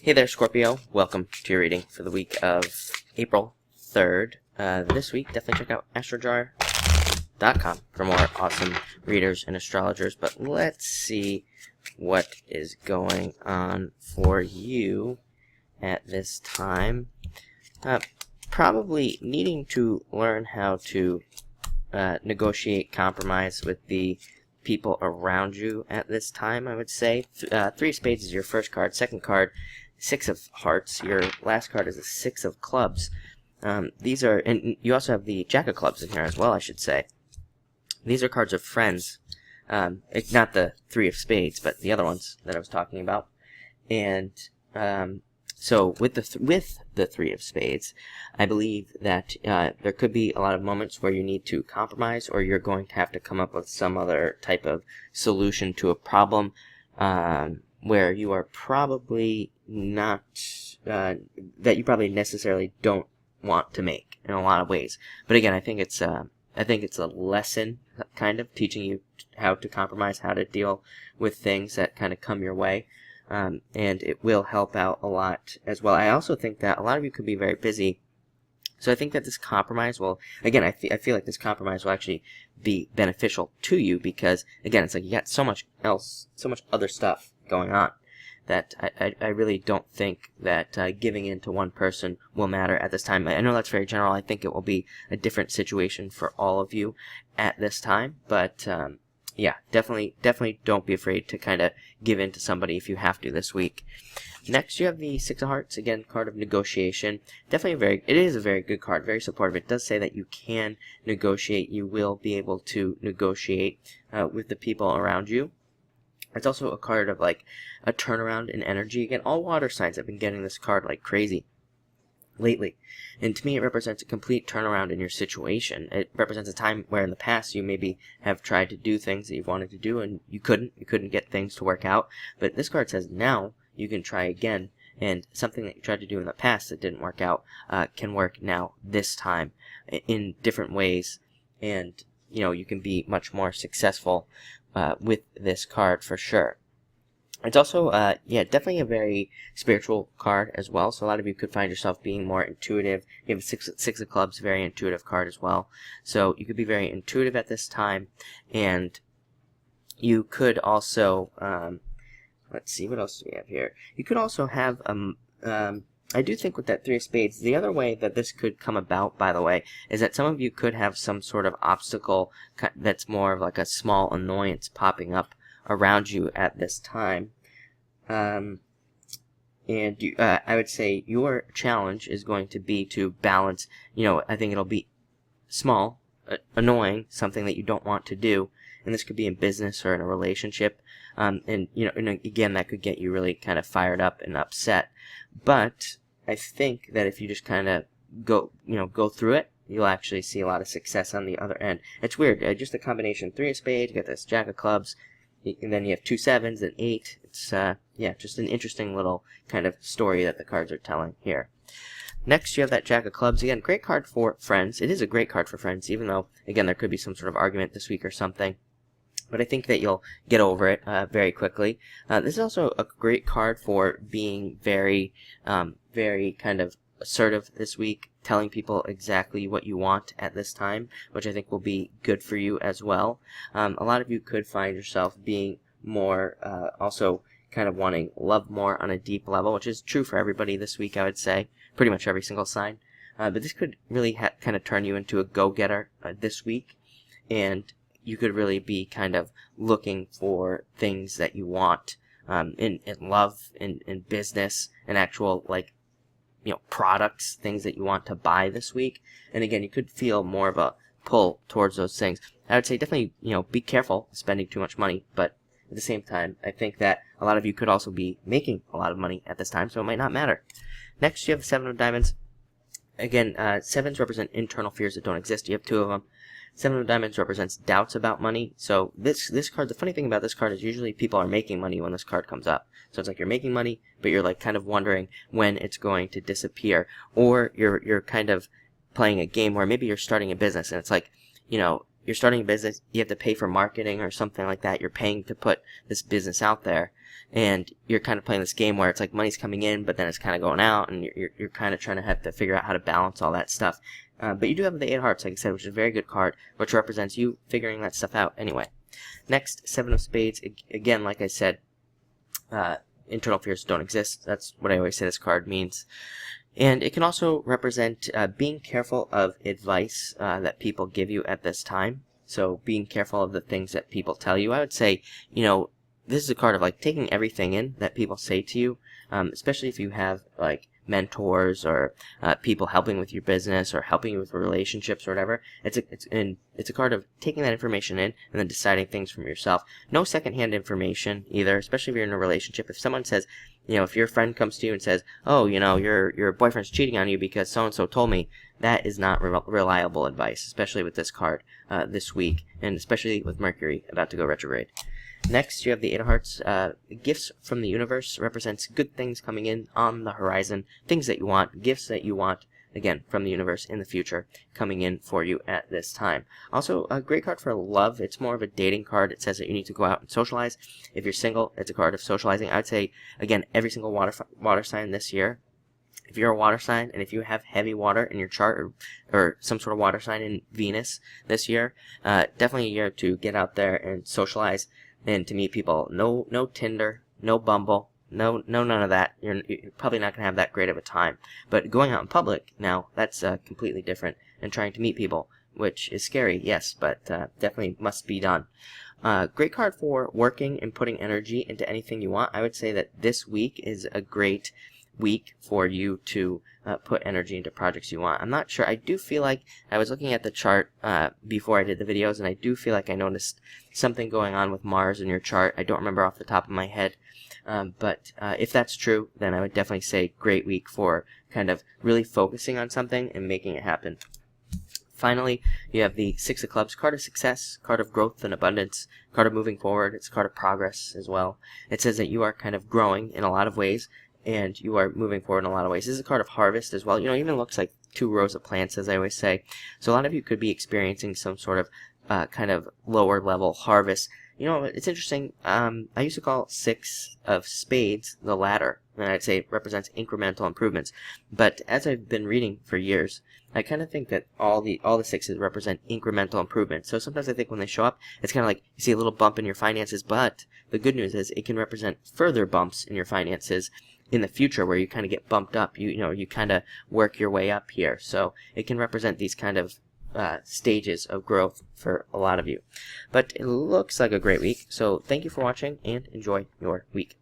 Hey there, Scorpio. Welcome to your reading for the week of April 3rd. This week, definitely check out astrojar.com for more awesome readers and astrologers. But let's see what is going on for you at this time. Probably needing to learn how to negotiate compromise with the people around you at this time, I would say. Three of Spades is your first card. Second card, Six of Hearts. Your last card is a Six of Clubs. These are, and you also have the Jack of Clubs in here as well, I should say. These are cards of friends. Not the Three of Spades, but the other ones that I was talking about. And so with the Three of Spades, I believe that there could be a lot of moments where you need to compromise, or you're going to have to come up with some other type of solution to a problem where you are probably not, that you probably necessarily don't want to make in a lot of ways. But again, I think it's a lesson, kind of teaching you how to compromise, how to deal with things that kind of come your way. And it will help out a lot as well. I also think that a lot of you could be very busy. So I think that this compromise will, again, I feel like this compromise will actually be beneficial to you because, again, it's like you got so much else, so much other stuff going on that I really don't think that giving in to one person will matter at this time. I know that's very general. I think it will be a different situation for all of you at this time, but yeah, definitely don't be afraid to kind of give in to somebody if you have to this week. Next, you have the Six of Hearts, again, card of negotiation. Definitely it is a very good card, very supportive. It does say that you can negotiate. You will be able to negotiate with the people around you. It's also a card of like a turnaround in energy. Again, all water signs have been getting this card like crazy lately, and to me it represents a complete turnaround in your situation. It represents a time where in the past you maybe have tried to do things that you've wanted to do and you couldn't get things to work out, but this card says now you can try again, and something that you tried to do in the past that didn't work out can work now this time in different ways, and you know you can be much more successful with this card for sure. It's also, yeah, definitely a very spiritual card as well. So a lot of you could find yourself being more intuitive. You have a Six of Clubs, very intuitive card as well. So you could be very intuitive at this time. And you could also, let's see, what else do we have here? You could also have, I do think with that Three of Spades, the other way that this could come about, by the way, is that some of you could have some sort of obstacle that's more of like a small annoyance popping up around you at this time. And you, I would say your challenge is going to be to balance, you know, I think it'll be small, annoying, something that you don't want to do, and this could be in business or in a relationship, and you know, and again, that could get you really kind of fired up and upset. But I think that if you just kind of go through it, you'll actually see a lot of success on the other end. It's weird, just a combination. Three of Spades, you got this Jack of Clubs, and then you have two sevens and eight. It's yeah, just an interesting little kind of story that the cards are telling here. Next, you have that Jack of Clubs. Again, great card for friends. It is a great card for friends, even though, again, there could be some sort of argument this week or something. But I think that you'll get over it very quickly. This is also a great card for being very, very kind of assertive this week, telling people exactly what you want at this time, which I think will be good for you as well. A lot of you could find yourself being more, also kind of wanting love more on a deep level, which is true for everybody this week, I would say, pretty much every single sign. But this could really kind of turn you into a go-getter this week, and you could really be kind of looking for things that you want in love, in business, in actual, like, you know, products, things that you want to buy this week. And again, you could feel more of a pull towards those things. I would say definitely, you know, be careful spending too much money, but at the same time, I think that a lot of you could also be making a lot of money at this time, so it might not matter. Next, you have the Seven of Diamonds. Again, sevens represent internal fears that don't exist. You have two of them. Seven of Diamonds represents doubts about money. So this card, the funny thing about this card is usually people are making money when this card comes up. So it's like you're making money, but you're like kind of wondering when it's going to disappear. Or you're kind of playing a game where maybe you're starting a business and it's like, you know, you're starting a business, you have to pay for marketing or something like that. You're paying to put this business out there. and you're kind of playing this game where it's like money's coming in, but then it's kind of going out, and you're kind of trying to have to figure out how to balance all that stuff. But you do have the 8 of Hearts, like I said, which is a very good card, which represents you figuring that stuff out anyway. Next, 7 of Spades. Again, like I said, internal fears don't exist. That's what I always say this card means. And it can also represent being careful of advice that people give you at this time. So being careful of the things that people tell you. I would say, you know, this is a card of like taking everything in that people say to you, especially if you have like mentors or people helping with your business or helping you with relationships or whatever. It's a card of taking that information in and then deciding things from yourself. No secondhand information either, especially if you're in a relationship. If someone says, you know, if your friend comes to you and says, oh, you know, your boyfriend's cheating on you because so-and-so told me, that is not reliable advice, especially with this card this week, and especially with Mercury about to go retrograde. Next, you have the 8 of Hearts. Gifts from the universe represents good things coming in on the horizon, things that you want, gifts that you want, again, from the universe in the future, coming in for you at this time. Also, a great card for love. It's more of a dating card. It says that you need to go out and socialize. If you're single, it's a card of socializing. I would say, again, every single water sign this year, if you're a water sign and if you have heavy water in your chart or some sort of water sign in Venus this year, definitely a year to get out there and socialize and to meet people. No Tinder, no Bumble, no none of that. You're probably not going to have that great of a time. But going out in public, now, that's completely different, and trying to meet people, which is scary, yes, but definitely must be done. Great card for working and putting energy into anything you want. I would say that this week is a great week for you to put energy into projects you want. I'm not sure. I do feel like I was looking at the chart before I did the videos, and I do feel like I noticed something going on with Mars in your chart. I don't remember off the top of my head, but if that's true, then I would definitely say great week for kind of really focusing on something and making it happen. Finally, you have the 6 of Clubs, card of success, card of growth and abundance, card of moving forward. It's a card of progress as well. It says that you are kind of growing in a lot of ways, and you are moving forward in a lot of ways. This is a card of harvest as well. You know, it even looks like 2 rows of plants, as I always say. So a lot of you could be experiencing some sort of kind of lower level harvest. You know, it's interesting. I used to call 6 of Spades the ladder, and I'd say it represents incremental improvements. But as I've been reading for years, I kind of think that all the 6s represent incremental improvements. So sometimes I think when they show up, it's kind of like you see a little bump in your finances, but the good news is it can represent further bumps in your finances in the future, where you kind of get bumped up. You kind of work your way up here. So it can represent these kind of stages of growth for a lot of you. But it looks like a great week. So thank you for watching and enjoy your week.